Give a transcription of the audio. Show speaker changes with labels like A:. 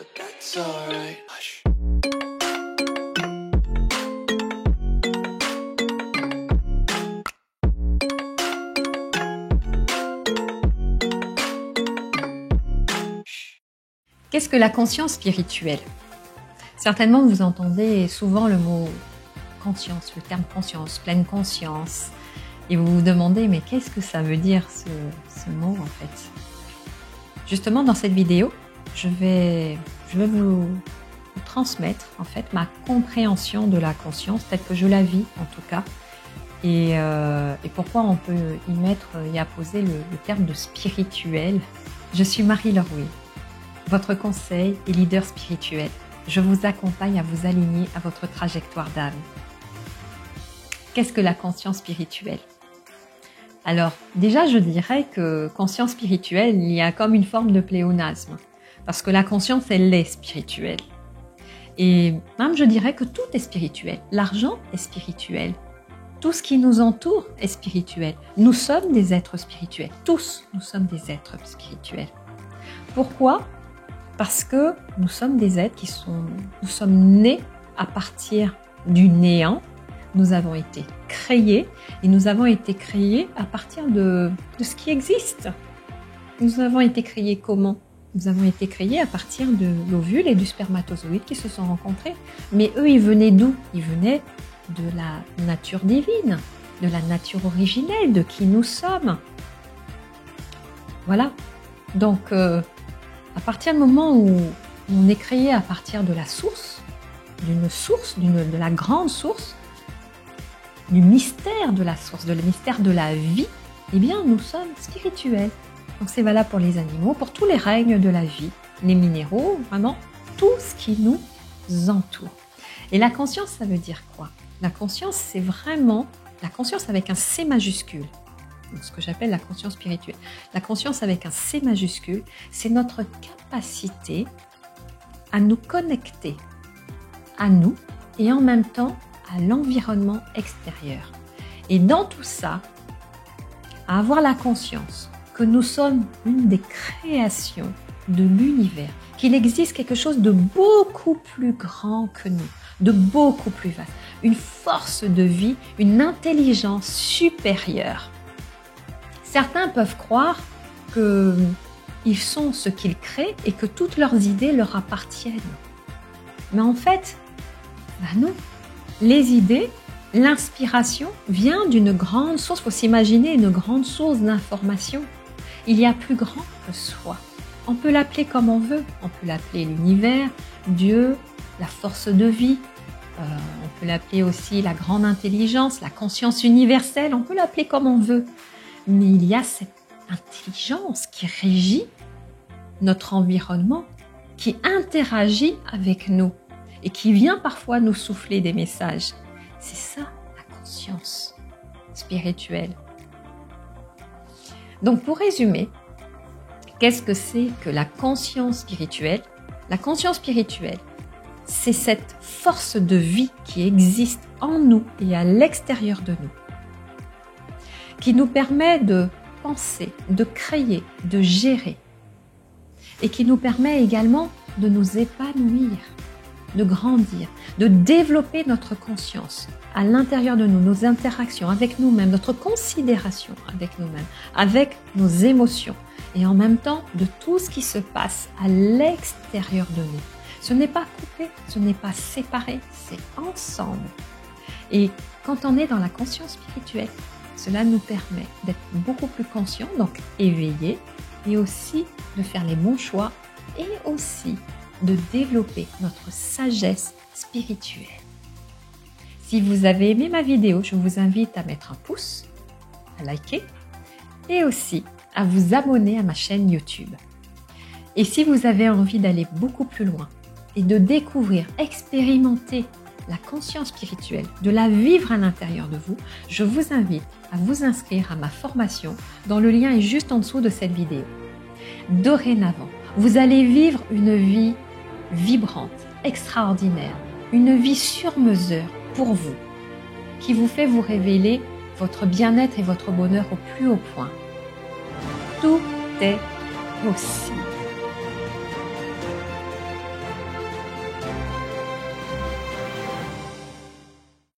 A: but that's alright. Hush.
B: Qu'est-ce que la conscience spirituelle? Certainement, vous entendez souvent le mot conscience, le terme conscience, pleine conscience, et vous vous demandez, mais qu'est-ce que ça veut dire ce mot en fait? Justement, dans cette vidéo, je vais vous transmettre en fait ma compréhension de la conscience, telle que je la vis en tout cas, et pourquoi on peut y apposer le terme de spirituel. Je suis Marie-Laure Will, votre conseil et leader spirituel. Je vous accompagne à vous aligner à votre trajectoire d'âme. Qu'est-ce que la conscience spirituelle? Alors, déjà, je dirais que conscience spirituelle, il y a comme une forme de pléonasme. Parce que la conscience, elle est spirituelle. Et même, je dirais que tout est spirituel. L'argent est spirituel. Tout ce qui nous entoure est spirituel. Nous sommes des êtres spirituels. Tous, nous sommes des êtres spirituels. Pourquoi? Parce que nous sommes des êtres nous sommes nés à partir du néant. Nous avons été créés et nous avons été créés à partir de ce qui existe. Nous avons été créés comment? Nous avons été créés à partir de l'ovule et du spermatozoïde qui se sont rencontrés. Mais eux, ils venaient d'où? Ils venaient de la nature divine, de la nature originelle, de qui nous sommes. Voilà. Donc, à partir du moment où on est créé à partir de la source, de la grande source, du mystère de la source, le mystère de la vie, eh bien nous sommes spirituels. Donc c'est valable pour les animaux, pour tous les règnes de la vie, les minéraux, vraiment tout ce qui nous entoure. Et la conscience, ça veut dire quoi? La conscience, c'est vraiment la conscience avec un C majuscule. Donc, ce que j'appelle la conscience spirituelle. La conscience avec un C majuscule, c'est notre capacité à nous connecter à nous et en même temps à l'environnement extérieur. Et dans tout ça, à avoir la conscience que nous sommes une des créations de l'univers, qu'il existe quelque chose de beaucoup plus grand que nous, de beaucoup plus vaste, une force de vie, une intelligence supérieure. Certains peuvent croire qu'ils sont ce qu'ils créent et que toutes leurs idées leur appartiennent. Mais en fait, non. Les idées, l'inspiration vient d'une grande source. Il faut s'imaginer une grande source d'information. Il y a plus grand que soi. On peut l'appeler comme on veut. On peut l'appeler l'univers, Dieu, la force de vie. On peut l'appeler aussi la grande intelligence, la conscience universelle. On peut l'appeler comme on veut. Mais il y a cette intelligence qui régit notre environnement, qui interagit avec nous et qui vient parfois nous souffler des messages. C'est ça la conscience spirituelle. Donc pour résumer, qu'est-ce que c'est que la conscience spirituelle? La conscience spirituelle, c'est cette force de vie qui existe en nous et à l'extérieur de nous, qui nous permet de penser, de créer, de gérer, et qui nous permet également de nous épanouir, de grandir, de développer notre conscience à l'intérieur de nous, nos interactions avec nous-mêmes, notre considération avec nous-mêmes, avec nos émotions, et en même temps de tout ce qui se passe à l'extérieur de nous. Ce n'est pas coupé, ce n'est pas séparé, c'est ensemble. Et quand on est dans la conscience spirituelle, cela nous permet d'être beaucoup plus conscients, donc éveillés, et aussi de faire les bons choix, et aussi de développer notre sagesse spirituelle. Si vous avez aimé ma vidéo, je vous invite à mettre un pouce, à liker, et aussi à vous abonner à ma chaîne YouTube. Et si vous avez envie d'aller beaucoup plus loin, et de découvrir, expérimenter la conscience spirituelle, de la vivre à l'intérieur de vous, je vous invite à vous inscrire à ma formation dont le lien est juste en dessous de cette vidéo. Dorénavant, vous allez vivre une vie vibrante, extraordinaire, une vie sur mesure pour vous, qui vous fait vous révéler votre bien-être et votre bonheur au plus haut point. Tout est possible.